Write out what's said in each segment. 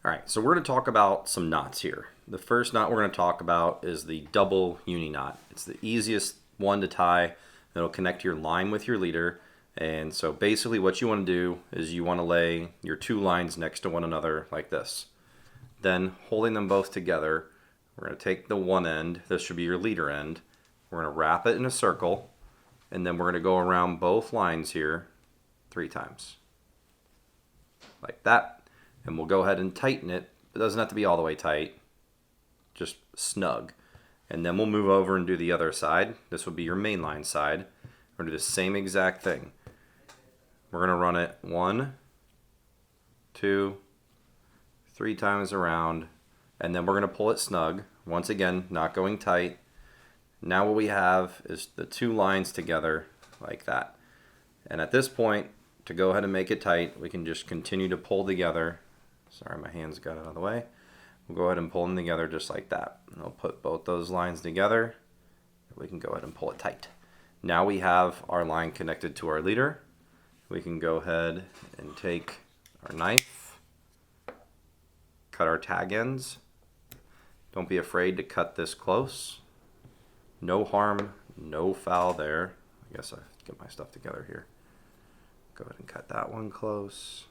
All right, so we're going to talk about some knots here. The first knot we're going to talk about is the double uni knot. It's the easiest one to tie. It'll connect your line with your leader. And so basically what you want to do is you want to lay your two lines next to one another like this. Then holding them both together, we're going to take the one end, this should be your leader end, we're going to wrap it in a circle, and then we're going to go around both lines here 3 times. Like that. And we'll go ahead and tighten it. It doesn't have to be all the way tight, just snug. And then we'll move over and do the other side. This would be your main line side. We're going to do the same exact thing. We're going to run it 1, 2, 3 times around, and then we're going to pull it snug. Once again, not going tight. Now what we have is the 2 lines together like that. And at this point, to go ahead and make it tight, we can just continue to pull together. Sorry, my hands got out of the way. We'll go ahead and pull them together just like that. And I'll put both those lines together. We can go ahead and pull it tight. Now we have our line connected to our leader. We can go ahead and take our knife, cut our tag ends. Don't be afraid to cut this close. No harm, no foul there. I guess I have to get my stuff together here. Go ahead and cut that one close.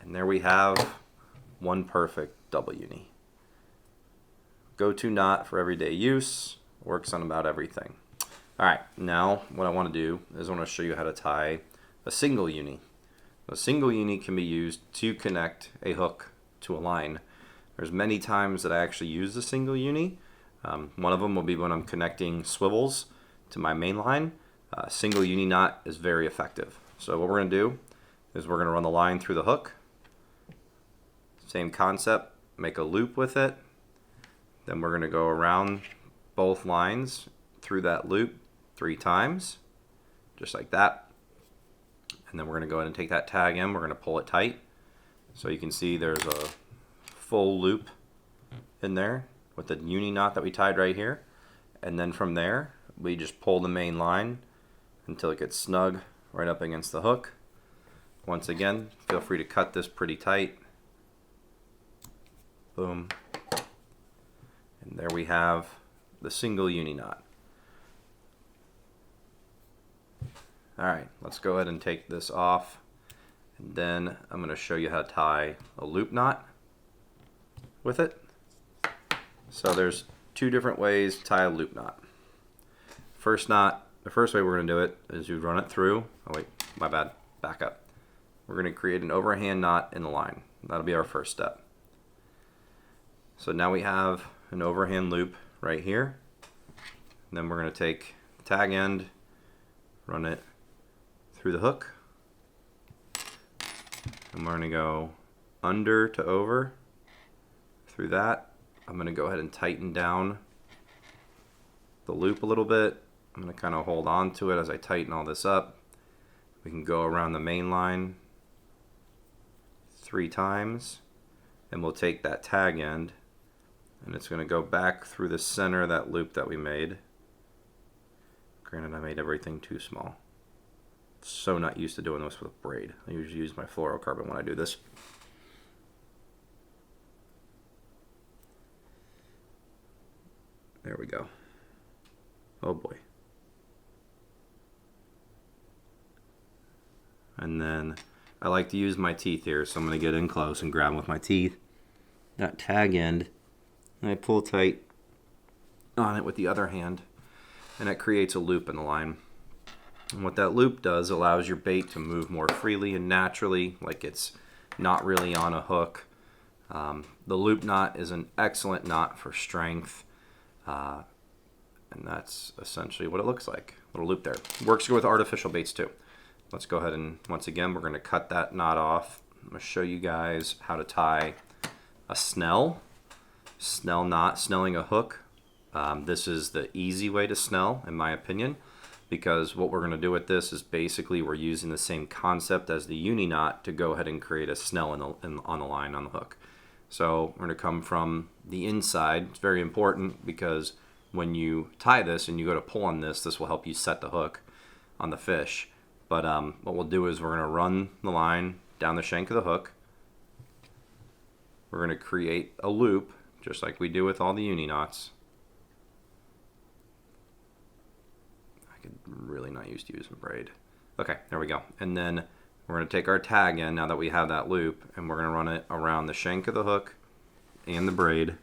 And there we have one perfect double uni. Go-to knot for everyday use. Works on about everything. Alright, now what I want to do is I want to show you how to tie a single uni. A single uni can be used to connect a hook to a line. There's many times that I actually use the single uni. One of them will be when I'm connecting swivels to my main line. Single uni knot is very effective. So what we're going to do is we're going to run the line through the hook. Same concept, make a loop with it. Then we're going to go around both lines through that loop 3 times, just like that. And then we're going to go ahead and take that tag in, we're going to pull it tight. So you can see there's a full loop in there with the uni knot that we tied right here. And then from there, we just pull the main line until it gets snug right up against the hook. Once again, feel free to cut this pretty tight. Boom. And there we have the single uni knot. Alright, let's go ahead and take this off. And then I'm going to show you how to tie a loop knot with it. So there's 2 different ways to tie a loop knot. First knot, the first way we're going to do it is you run it through. Oh wait, my bad, back up. We're going to create an overhand knot in the line. That'll be our first step. So now we have an overhand loop right here. And then we're going to take the tag end, run it through the hook. And we're going to go under to over through that. I'm going to go ahead and tighten down the loop a little bit. I'm going to kind of hold on to it as I tighten all this up. We can go around the main line 3 times. And we'll take that tag end and it's going to go back through the center of that loop that we made. Granted, I made everything too small. So not used to doing this with a braid. I usually use my fluorocarbon when I do this. There we go. Oh boy. And then I like to use my teeth here, so I'm going to get in close and grab with my teeth that tag end, and I pull tight on it with the other hand, and it creates a loop in the line. And what that loop does allows your bait to move more freely and naturally, like it's not really on a hook. The loop knot is an excellent knot for strength, and that's essentially what it looks like. Little loop there. Works good with artificial baits too. Let's go ahead and once again we're going to cut that knot off. I'm going to show you guys how to tie a snell knot, snelling a hook. This is the easy way to snell in my opinion, because what we're going to do with this is basically we're using the same concept as the uni knot to go ahead and create a snell on the line on the hook. So we're going to come from the inside. It's very important because when you tie this and you go to pull on this, this will help you set the hook on the fish. But what we'll do is we're going to run the line down the shank of the hook. We're going to create a loop, just like we do with all the uni knots. I could really not used to using braid. Okay, there we go. And then we're going to take our tag in, now that we have that loop, and we're going to run it around the shank of the hook and the braid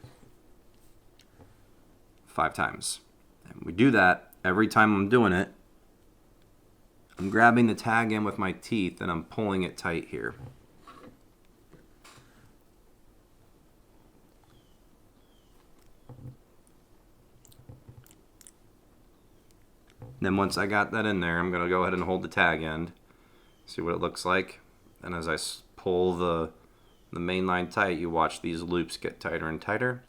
5 times. And we do that every time I'm doing it. I'm grabbing the tag in with my teeth and I'm pulling it tight here. Then once I got that in there, I'm going to go ahead and hold the tag end, see what it looks like. And as I pull the main line tight, you watch these loops get tighter and tighter,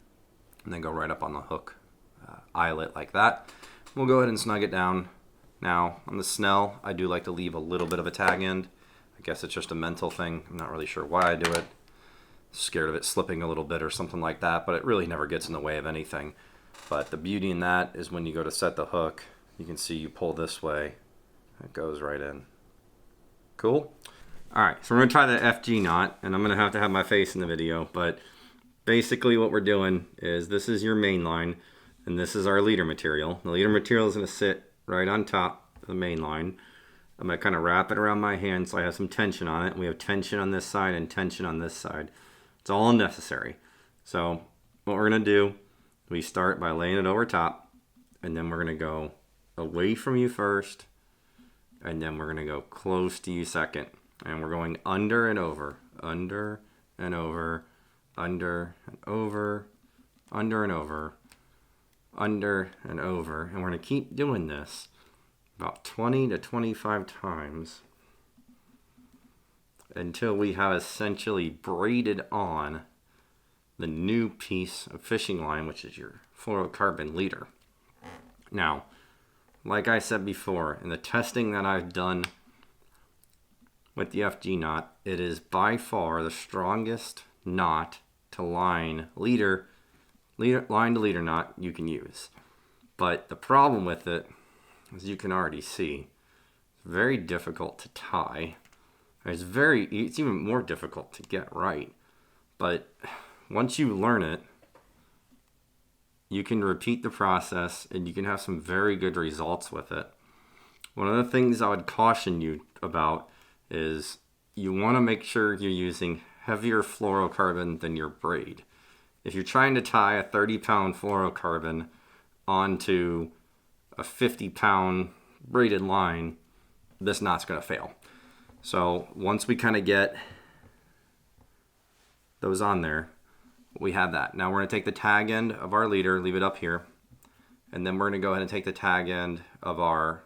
and then go right up on the hook eyelet like that. We'll go ahead and snug it down. Now on the snell, I do like to leave a little bit of a tag end. I guess it's just a mental thing. I'm not really sure why I do it. Scared of it slipping a little bit or something like that, but it really never gets in the way of anything. But the beauty in that is when you go to set the hook, you can see you pull this way, it goes right in. Cool? Alright, so we're going to try the FG knot, and I'm going to have my face in the video, but basically what we're doing is this is your main line, and this is our leader material. The leader material is going to sit right on top of the main line. I'm going to kind of wrap it around my hand so I have some tension on it. We have tension on this side and tension on this side. It's all necessary. So what we're going to do, we start by laying it over top, and then we're going to go away from you first, and then we're going to go close to you second. And we're going under and over, under and over, under and over, under and over, under and over. And we're going to keep doing this about 20 to 25 times until we have essentially braided on the new piece of fishing line, which is your fluorocarbon leader. Now, like I said before, in the testing that I've done with the FG knot, it is by far the strongest knot to line to leader knot you can use. But the problem with it, as you can already see, it's very difficult to tie. It's even more difficult to get right. But once you learn it, you can repeat the process and you can have some very good results with it. One of the things I would caution you about is you want to make sure you're using heavier fluorocarbon than your braid. If you're trying to tie a 30-pound fluorocarbon onto a 50-pound braided line, this knot's going to fail. So once we kind of get those on there, we have that. Now we're going to take the tag end of our leader, leave it up here, and then we're going to go ahead and take the tag end of our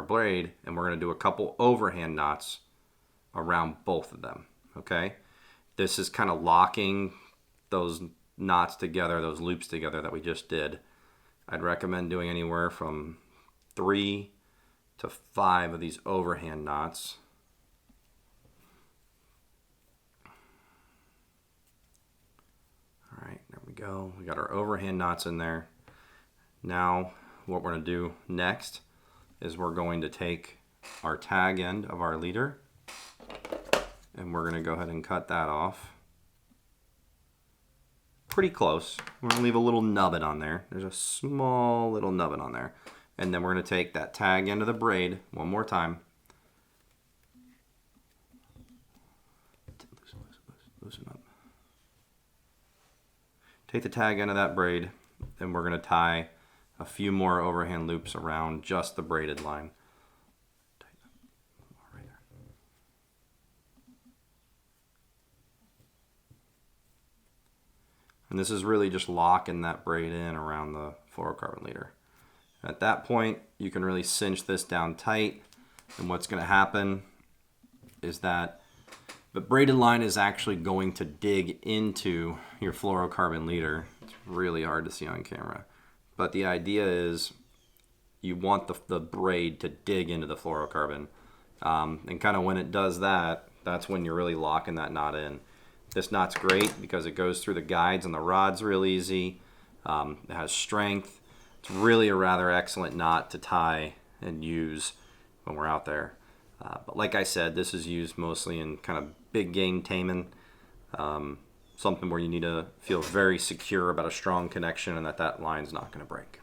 braid, and we're going to do a couple overhand knots around both of them. Okay, this is kind of locking those knots together, those loops together that we just did. I'd recommend doing anywhere from 3 to 5 of these overhand knots. All right, there we go. We got our overhand knots in there. Now what we're going to do next is we're going to take our tag end of our leader and we're going to go ahead and cut that off pretty close. We're going to leave a little nubbin on there. There's a small little nubbin on there. And then we're going to take that tag end of the braid one more time. Loosen up. Take the tag end of that braid and we're going to tie a few more overhand loops around just the braided line. Right there. And this is really just locking that braid in around the fluorocarbon leader. At that point, you can really cinch this down tight, and what's going to happen is that the braided line is actually going to dig into your fluorocarbon leader. It's really hard to see on camera. But the idea is you want the braid to dig into the fluorocarbon. And kind of when it does that, that's when you're really locking that knot in. This knot's great because it goes through the guides and the rods real easy. It has strength. It's really a rather excellent knot to tie and use when we're out there. But like I said, this is used mostly in kind of big game taming, something where you need to feel very secure about a strong connection and that line's not going to break.